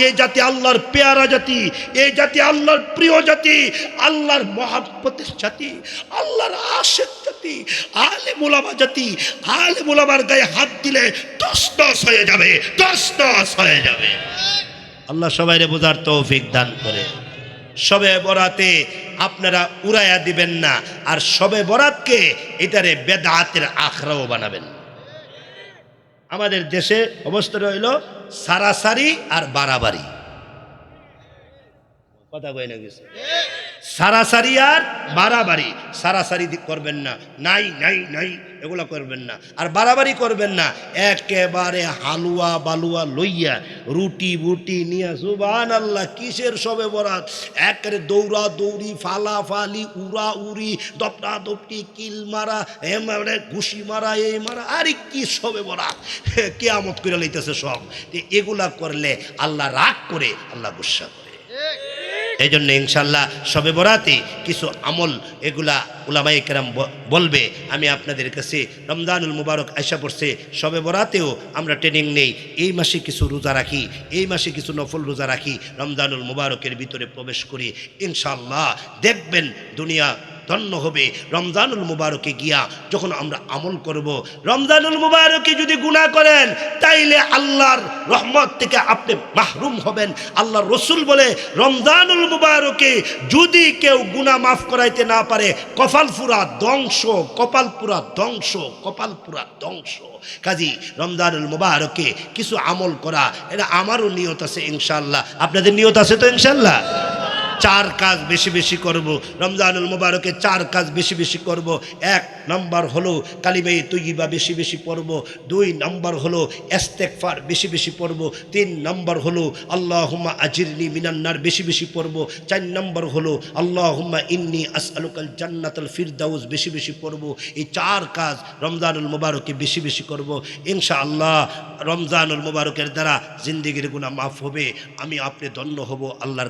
এই জাতি আল্লাহর পেয়ারা জাতি, এই জাতি আল্লাহর প্রিয় জাতি, আল্লাহর মহাব্বতের জাতি, আল্লাহর আশেক জাতি, আলেম ওলামা জাতি। আলেম ওলামার গায়ে হাত দিলে তছনছ হয়ে যাবে। আল্লাহ সবাইরে বোঝার তৌফিক দান করে। শবে বরাতে আপনারা উড়াইয়া দিবেন না, আর শবে বরাতকে এটারে বেদাতের আখড়াও বানাবেন। আমাদের দেশে অবস্থা রইল সারাসারি আর বাড়াবাড়ি, কথা কই না কিছু, সারাসারি আর বাড়াবাড়ি। সারাসারি করবেন না, নাই নাই নাই এগুলো করবেন না, আর বাড়াবাড়ি করবেন না। একেবারে হালুয়া বালুয়া লইয়া রুটি বুটি নিয়ে সুবহানাল্লাহ কিসের শবে বরাত, একেবারে দৌড়া দৌড়ি ফালা ফালি উড়া উড়ি দপটা দপটি কিল মারা এমারে ঘুষি মারা এই মারা, আরে কি শবে বরাত, কিয়ামত করে লইতেছে সব। এগুলা করলে আল্লাহ রাগ করে, আল্লাহ গুসা করে। এই জন্য ইনশাল্লাহ শবে বরাতে কিছু আমল এগুলা উলামায়ে কেরাম বলবে। আমি আপনাদের কাছে রমজানুল মুবারক আশা পড়ছে, শবে বরাতেও আমরা ট্রেনিং নেই। এই মাসে কিছু রোজা রাখি, এই মাসে কিছু নফল রোজা রাখি, রমজানুল মুবারকের ভিতরে প্রবেশ করি। ইনশাল্লাহ দেখবেন দুনিয়া ধন্য হবে। রমজানুল মুবারকে গিয়া যখন আমরা আমল করব, রমজানুল মুবারকে যদি গুনাহ করেন তাইলে আল্লাহর রহমত থেকে আপনি মাহরুম হবেন। আল্লাহর রসুল বলে রমজানুল মুবারকে যদি কেউ গুনাহ মাফ করাইতে না পারে কপাল পুরা ধ্বংস, কপাল পুরা ধ্বংস, কপাল পুরা ধ্বংস। কাজী রমজানুল মুবারকে কিছু আমল করা, এটা আমারও নিয়ত আছে ইনশাআল্লাহ। আপনাদের নিয়ত আছে তো ইনশাআল্লাহ? 4 কাজ বেশি বেশি করব রমজানুল মুবারকে, 4 কাজ বেশি বেশি করব। 1 নম্বর হলো কালিমে তৈয়বা বেশি বেশি পড়ব, 2 নম্বর হলো ইস্তেগফার বেশি বেশি পড়ব, 3 নম্বর হলো আল্লাহুম্মা আজিরনি মিনান নার বেশি বেশি পড়ব, 4 নম্বর হলো আল্লাহুম্মা ইন্নী আসআলুকাল জান্নাতাল ফিরদাউস বেশি বেশি পড়ব। এই 4 কাজ রমজানুল মুবারকে বেশি বেশি করব ইনশাআল্লাহ। রমজানুল মুবারকের দ্বারা জিন্দেগির গুনাহ মাফ হবে, আমি আপনি ধন্য হব। আল্লাহর